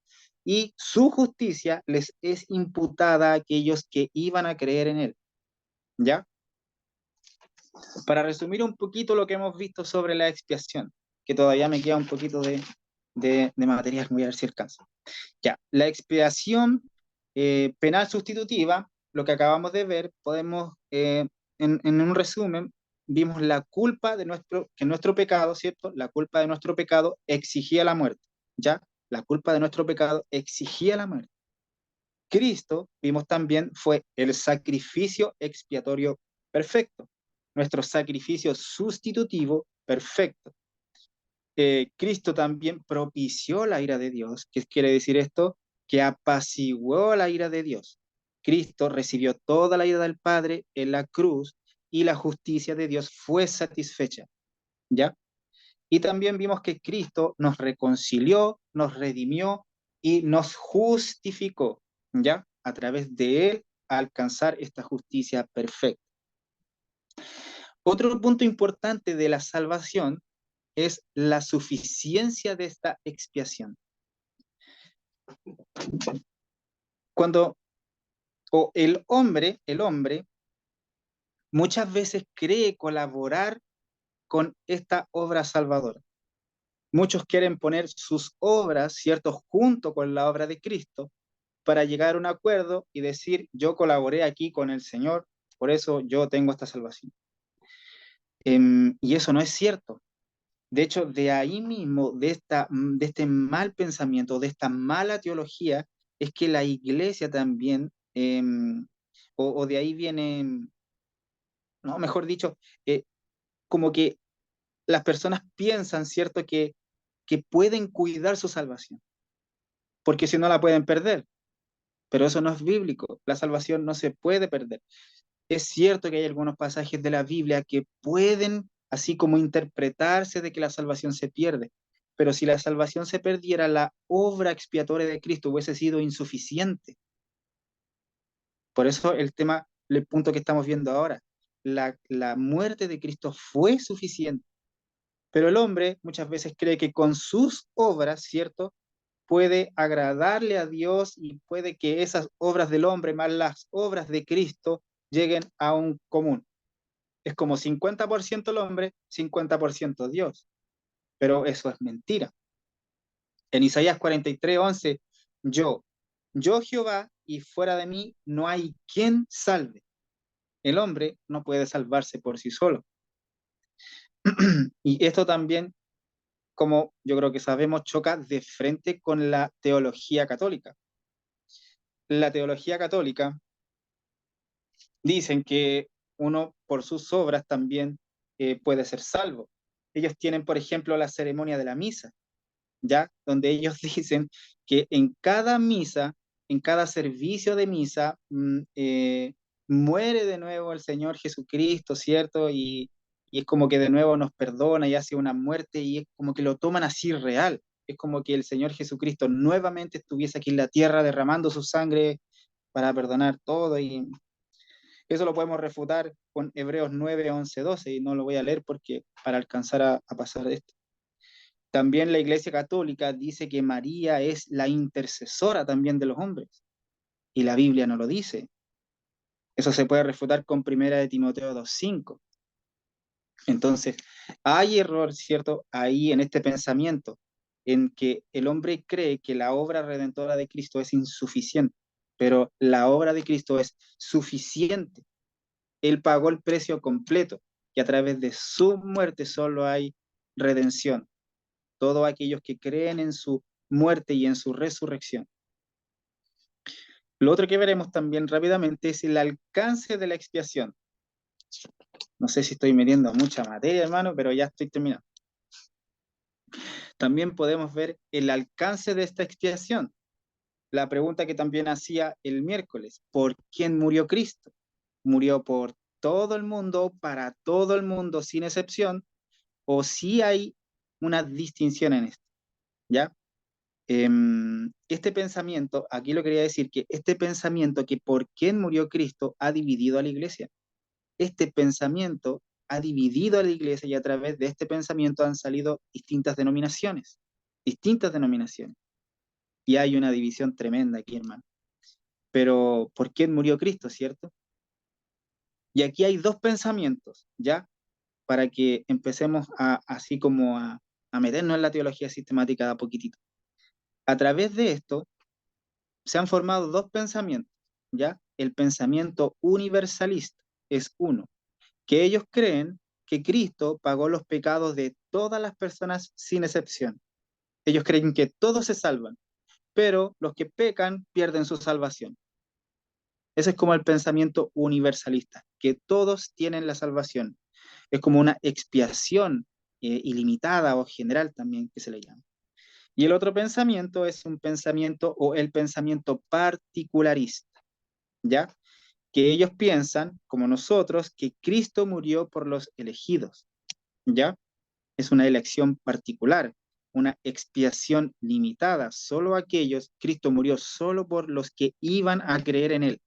[SPEAKER 1] y su justicia les es imputada a aquellos que iban a creer en Él, ¿ya? Para resumir un poquito lo que hemos visto sobre la expiación, que todavía me queda un poquito de material, voy a ver si alcanza. Ya, la expiación penal sustitutiva, lo que acabamos de ver, podemos, en un resumen, vimos la culpa de nuestro pecado, ¿cierto? La culpa de nuestro pecado exigía la muerte, ¿ya? La culpa de nuestro pecado exigía la muerte. Cristo, vimos también, fue el sacrificio expiatorio perfecto, nuestro sacrificio sustitutivo perfecto. Cristo también propició la ira de Dios. ¿Qué quiere decir esto? Que apaciguó la ira de Dios. Cristo recibió toda la ira del Padre en la cruz y la justicia de Dios fue satisfecha, ¿ya? Y también vimos que Cristo nos reconcilió, nos redimió y nos justificó, ¿ya? A través de Él alcanzar esta justicia perfecta. Otro punto importante de la salvación es la suficiencia de esta expiación. Cuando el hombre muchas veces cree colaborar con esta obra salvadora. Muchos quieren poner sus obras, ¿cierto?, junto con la obra de Cristo para llegar a un acuerdo y decir, yo colaboré aquí con el Señor, por eso yo tengo esta salvación. Y eso no es cierto. De hecho, de ahí mismo, de este mal pensamiento, de esta mala teología, es que la iglesia también, o de ahí viene, no, mejor dicho, como que las personas piensan, ¿cierto?, que pueden cuidar su salvación, porque si no la pueden perder, pero eso no es bíblico, la salvación no se puede perder. Es cierto que hay algunos pasajes de la Biblia que pueden, así como interpretarse de que la salvación se pierde, pero si la salvación se perdiera, la obra expiatoria de Cristo hubiese sido insuficiente. Por eso el punto que estamos viendo ahora, la muerte de Cristo fue suficiente, pero el hombre muchas veces cree que con sus obras, ¿cierto?, puede agradarle a Dios y puede que esas obras del hombre más las obras de Cristo lleguen a un común. Es como 50% el hombre, 50% Dios. Pero eso es mentira. En Isaías 43:11, yo Jehová, y fuera de mí no hay quien salve. El hombre no puede salvarse por sí solo. Y esto también, como yo creo que sabemos, choca de frente con la teología católica. La teología católica dicen que uno por sus obras también puede ser salvo. Ellos tienen, por ejemplo, la ceremonia de la misa, ¿ya? Donde ellos dicen que en cada misa, en cada servicio de misa, muere de nuevo el Señor Jesucristo, ¿cierto? Y es como que de nuevo nos perdona y hace una muerte y es como que lo toman así real. Es como que el Señor Jesucristo nuevamente estuviese aquí en la tierra derramando su sangre para perdonar todo, y eso lo podemos refutar con Hebreos 9, 11, 12, y no lo voy a leer porque para alcanzar a pasar de esto. También la Iglesia Católica dice que María es la intercesora también de los hombres, y la Biblia no lo dice. Eso se puede refutar con 1 de Timoteo 2:5. Entonces, hay error, ¿cierto? Ahí en este pensamiento, en que el hombre cree que la obra redentora de Cristo es insuficiente, pero la obra de Cristo es suficiente. Él pagó el precio completo, y a través de su muerte solo hay redención. Todos aquellos que creen en su muerte y en su resurrección. Lo otro que veremos también rápidamente es el alcance de la expiación. No sé si estoy metiendo mucha materia, hermano, pero ya estoy terminando. También podemos ver el alcance de esta expiación. La pregunta que también hacía el miércoles: ¿por quién murió Cristo? ¿Murió por todo el mundo, para todo el mundo sin excepción? ¿O sí hay una distinción en esto? ¿Ya? Este pensamiento, aquí lo quería decir, que este pensamiento que por quién murió Cristo ha dividido a la iglesia. Este pensamiento ha dividido a la iglesia, y a través de este pensamiento han salido distintas denominaciones. Y hay una división tremenda aquí, hermano. Pero ¿por quién murió Cristo, cierto? Y aquí hay dos pensamientos, ¿ya? Para que empecemos así como a meternos en la teología sistemática de a poquitito. A través de esto se han formado dos pensamientos, ¿ya? El pensamiento universalista es uno, que ellos creen que Cristo pagó los pecados de todas las personas sin excepción. Ellos creen que todos se salvan, pero los que pecan pierden su salvación. Ese es como el pensamiento universalista, que todos tienen la salvación. Es como una expiación ilimitada o general también, que se le llama. Y el otro pensamiento es un pensamiento, o el pensamiento particularista, ¿ya? Que ellos piensan, como nosotros, que Cristo murió por los elegidos, ¿ya? Es una elección particular, una expiación limitada. Solo aquellos, Cristo murió solo por los que iban a creer en Él,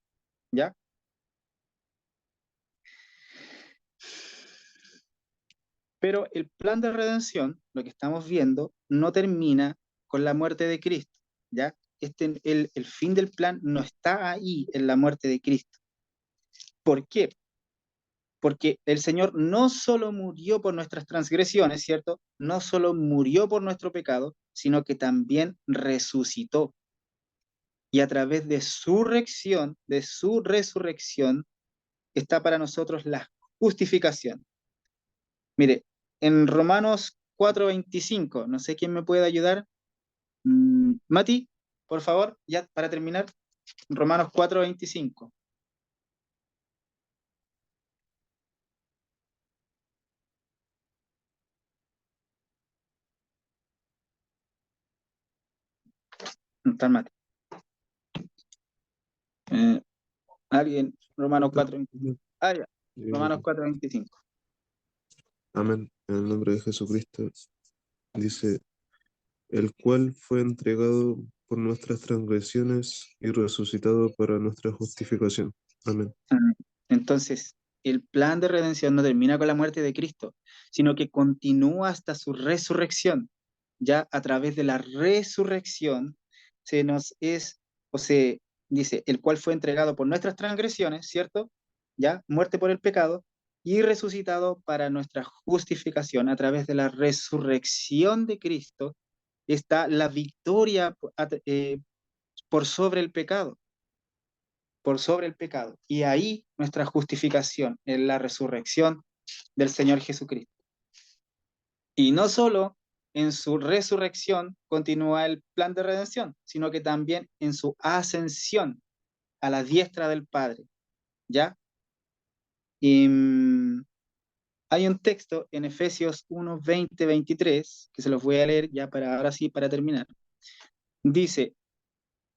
[SPEAKER 1] ¿ya? Pero el plan de redención, lo que estamos viendo, no termina con la muerte de Cristo, ¿ya? El fin del plan no está ahí en la muerte de Cristo. ¿Por qué? Porque el Señor no solo murió por nuestras transgresiones, ¿cierto? No solo murió por nuestro pecado, sino que también resucitó. Y a través de su resurrección, está para nosotros la justificación. Mire, en Romanos 4:25, no sé quién me puede ayudar. Mati, por favor, ya para terminar, Romanos 4:25. No está el Mati. Alguien, Romanos 4:25. Ah, ya, Romanos 4:25.
[SPEAKER 5] Amén. En el nombre de Jesucristo dice: el cual fue entregado por nuestras transgresiones y resucitado para nuestra justificación. Amén.
[SPEAKER 1] Entonces, el plan de redención no termina con la muerte de Cristo, sino que continúa hasta su resurrección, ya a través de la resurrección, se nos es, o se dice, el cual fue entregado por nuestras transgresiones, ¿cierto? Ya, muerte por el pecado, y resucitado para nuestra justificación a través de la resurrección de Cristo, está la victoria por sobre el pecado, por sobre el pecado. Y ahí nuestra justificación en la resurrección del Señor Jesucristo. Y no solo en su resurrección continúa el plan de redención, sino que también en su ascensión a la diestra del Padre. ¿Ya? Y, hay un texto en Efesios 1, 20, 23, que se los voy a leer ya para ahora sí, para terminar. Dice,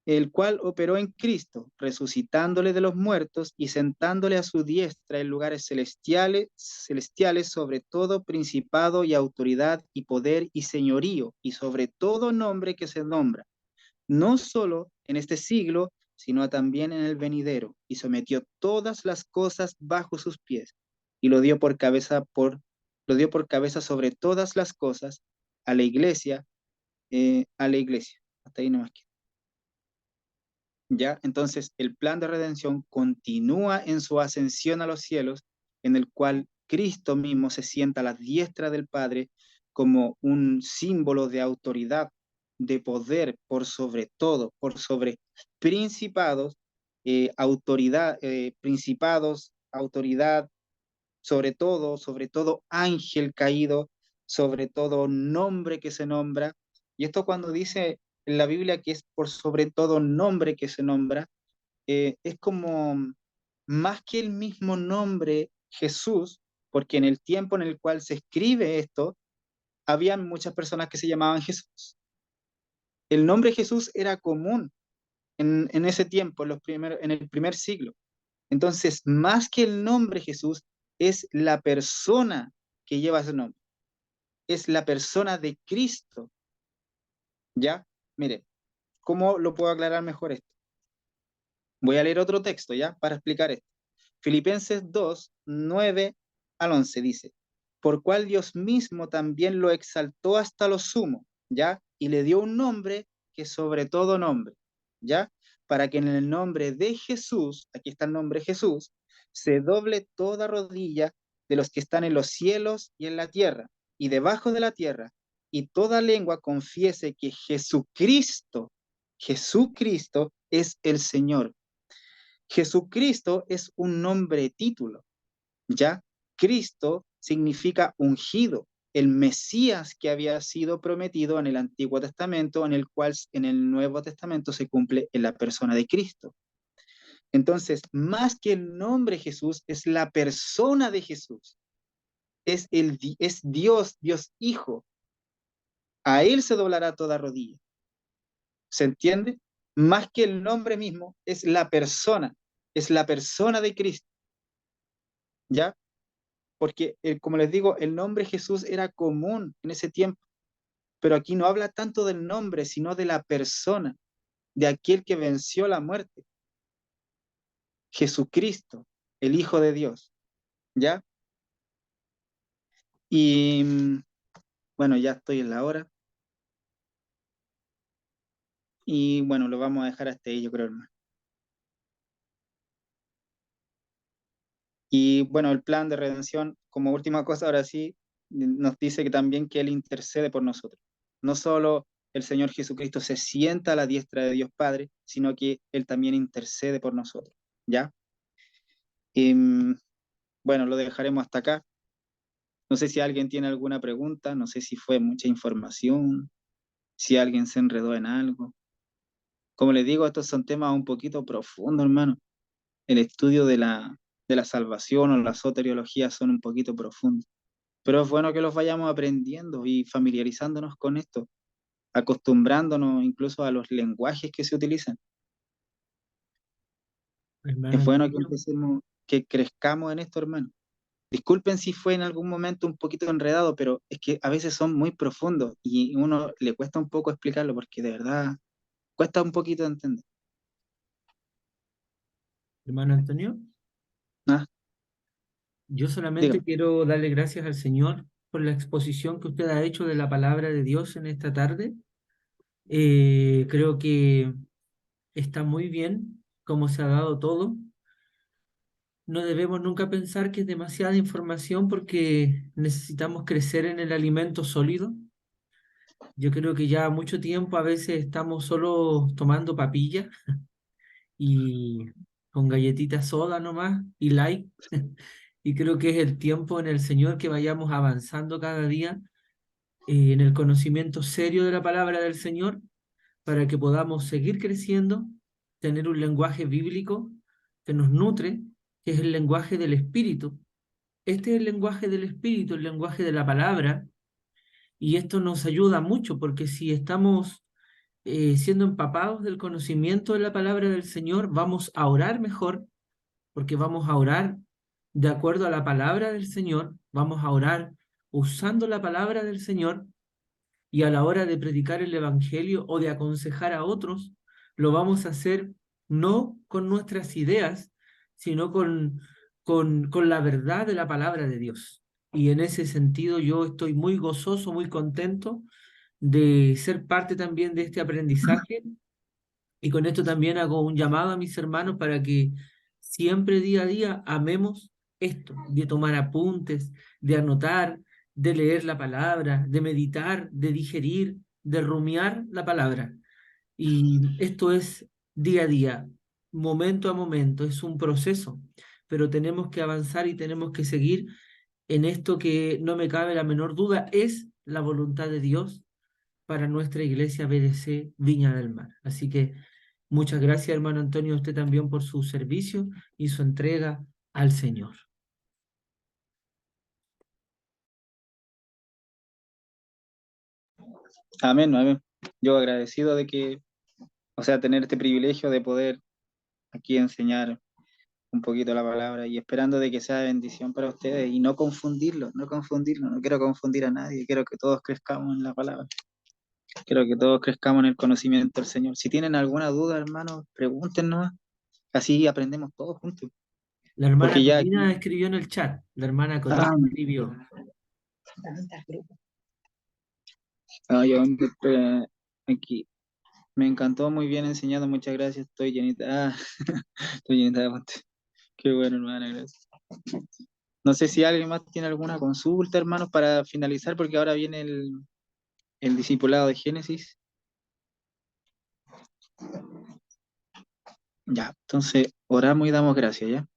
[SPEAKER 1] el cual operó en Cristo, resucitándole de los muertos y sentándole a su diestra en lugares celestiales sobre todo principado y autoridad y poder y señorío, y sobre todo nombre que se nombra, no solo en este siglo, sino también en el venidero, y sometió todas las cosas bajo sus pies, y lo dio por cabeza sobre todas las cosas a la iglesia, Hasta ahí nomás. ¿Ya? Entonces, el plan de redención continúa en su ascensión a los cielos, en el cual Cristo mismo se sienta a la diestra del Padre como un símbolo de autoridad, de poder por sobre todo, por sobre principados, principados, autoridad, sobre todo ángel caído, sobre todo nombre que se nombra. Y esto cuando dice en la Biblia que es por sobre todo nombre que se nombra, es como más que el mismo nombre Jesús, porque en el tiempo en el cual se escribe esto, había muchas personas que se llamaban Jesús. El nombre Jesús era común en ese tiempo, en el primer siglo. Entonces, más que el nombre Jesús, es la persona que lleva ese nombre. Es la persona de Cristo. ¿Ya? Mire, ¿cómo lo puedo aclarar mejor esto? Voy a leer otro texto, ¿ya? Para explicar esto. Filipenses 2, 9 al 11 dice, por cual Dios mismo también lo exaltó hasta lo sumo, ¿ya? Y le dio un nombre que sobre todo nombre, ¿ya? Para que en el nombre de Jesús, aquí está el nombre Jesús, se doble toda rodilla de los que están en los cielos y en la tierra y debajo de la tierra, y toda lengua confiese que Jesucristo es el Señor. Jesucristo es un nombre título, ¿ya? Cristo significa ungido, el Mesías que había sido prometido en el Antiguo Testamento, en el cual en el Nuevo Testamento se cumple en la persona de Cristo. Entonces, más que el nombre Jesús, es la persona de Jesús. Es Dios, Dios Hijo. A Él se doblará toda rodilla. ¿Se entiende? Más que el nombre mismo, es la persona de Cristo, ¿ya? Porque, como les digo, el nombre Jesús era común en ese tiempo, pero aquí no habla tanto del nombre, sino de la persona, de aquel que venció la muerte, Jesucristo, el Hijo de Dios, ¿ya? Y bueno, ya estoy en la hora, y bueno, lo vamos a dejar hasta ahí, yo creo, hermano. Y bueno, el plan de redención, como última cosa, ahora sí, nos dice que también que Él intercede por nosotros. No solo el Señor Jesucristo se sienta a la diestra de Dios Padre, sino que Él también intercede por nosotros, ¿ya? Y, bueno, lo dejaremos hasta acá. No sé si alguien tiene alguna pregunta, no sé si fue mucha información, si alguien se enredó en algo. Como les digo, estos son temas un poquito profundos, hermano. El estudio de la salvación o la soteriología son un poquito profundos. Pero es bueno que los vayamos aprendiendo y familiarizándonos con esto, acostumbrándonos incluso a los lenguajes que se utilizan.
[SPEAKER 11] Hermano
[SPEAKER 1] Es bueno que
[SPEAKER 11] Antonio,
[SPEAKER 1] empecemos, que crezcamos en esto, hermano. Disculpen si fue en algún momento un poquito enredado, pero es que a veces son muy profundos y uno le cuesta un poco explicarlo porque de verdad cuesta un poquito entender.
[SPEAKER 11] hermano Antonio,
[SPEAKER 1] ¿Ah?
[SPEAKER 11] yo solamente
[SPEAKER 1] Dígame.
[SPEAKER 11] quiero darle gracias al Señor por la exposición que usted ha hecho de la palabra de Dios en esta tarde. Creo que está muy bien cómo se ha dado todo. No debemos nunca pensar que es demasiada información porque necesitamos crecer en el alimento sólido. Yo creo que ya mucho tiempo a veces estamos solo tomando papilla y con galletitas soda nomás y light. Y creo que es el tiempo en el Señor que vayamos avanzando cada día en el conocimiento serio de la palabra del Señor para que podamos seguir creciendo, tener un lenguaje bíblico que nos nutre, que es el lenguaje del Espíritu. Este es el lenguaje del Espíritu, el lenguaje de la palabra, y esto nos ayuda mucho porque si estamos siendo empapados del conocimiento de la palabra del Señor, vamos a orar mejor, porque vamos a orar de acuerdo a la palabra del Señor, vamos a orar usando la palabra del Señor, y a la hora de predicar el Evangelio o de aconsejar a otros, lo vamos a hacer no con nuestras ideas, sino con la verdad de la palabra de Dios. Y en ese sentido yo estoy muy gozoso, muy contento de ser parte también de este aprendizaje. Y con esto también hago un llamado a mis hermanos para que siempre día a día amemos esto, de tomar apuntes, de anotar, de leer la palabra, de meditar, de digerir, de rumiar la palabra. Y esto es día a día, momento a momento, es un proceso, pero tenemos que avanzar y tenemos que seguir en esto que no me cabe la menor duda, es la voluntad de Dios para nuestra iglesia BDC Viña del Mar. Así que muchas gracias, hermano Antonio, a usted también por su servicio y su entrega al Señor.
[SPEAKER 1] Amén, amén. Yo agradecido de que, o sea, tener este privilegio de poder aquí enseñar un poquito la palabra y esperando de que sea de bendición para ustedes y no confundirlo, no quiero confundir a nadie, quiero que todos crezcamos en la palabra, quiero que todos crezcamos en el conocimiento del Señor. Si tienen alguna duda, hermanos, pregúntenos, así aprendemos todos juntos.
[SPEAKER 11] La hermana
[SPEAKER 1] Porque ya
[SPEAKER 11] Corina
[SPEAKER 1] aquí,
[SPEAKER 11] escribió en el chat, la hermana Corina escribió.
[SPEAKER 1] yo aquí, me encantó muy bien enseñado, muchas gracias, estoy llenita, estoy llenita de apuntes. Qué bueno, hermana, gracias. No sé si alguien más tiene alguna consulta, hermanos, para finalizar, porque ahora viene el discipulado de Génesis. Ya, entonces oramos y damos gracias, ¿ya?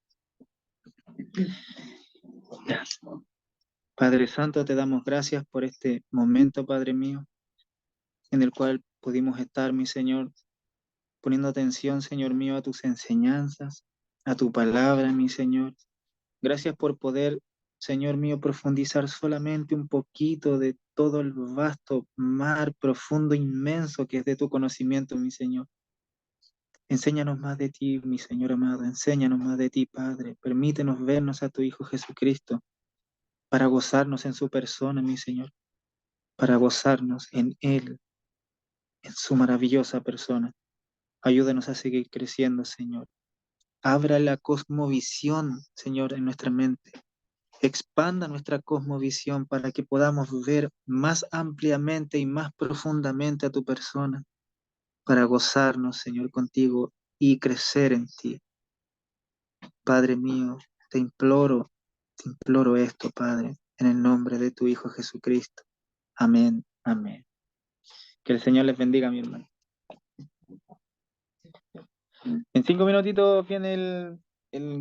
[SPEAKER 1] Ya. Padre Santo, te damos gracias por este momento, Padre mío, en el cual pudimos estar, mi Señor, poniendo atención, Señor mío, a tus enseñanzas, a tu palabra, mi Señor. Gracias por poder, Señor mío, profundizar solamente un poquito de todo el vasto mar profundo, inmenso que es de tu conocimiento, mi Señor. Enséñanos más de ti, mi Señor amado, enséñanos más de ti, Padre. Permítenos vernos a tu Hijo Jesucristo para gozarnos en su persona, mi Señor, para gozarnos en Él, en su maravillosa persona. Ayúdanos a seguir creciendo, Señor. Abra la cosmovisión, Señor, en nuestra mente. Expanda nuestra cosmovisión para que podamos ver más ampliamente y más profundamente a tu persona, para gozarnos, Señor, contigo y crecer en ti. Padre mío, te imploro esto, Padre, en el nombre de tu Hijo Jesucristo. Amén, amén. Que el Señor les bendiga, mi hermano. En 5 minutitos viene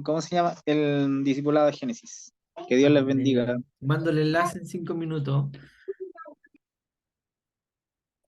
[SPEAKER 1] ¿cómo se llama? El discipulado de Génesis. Que Dios les bendiga.
[SPEAKER 11] Mando el enlace en 5 minutos.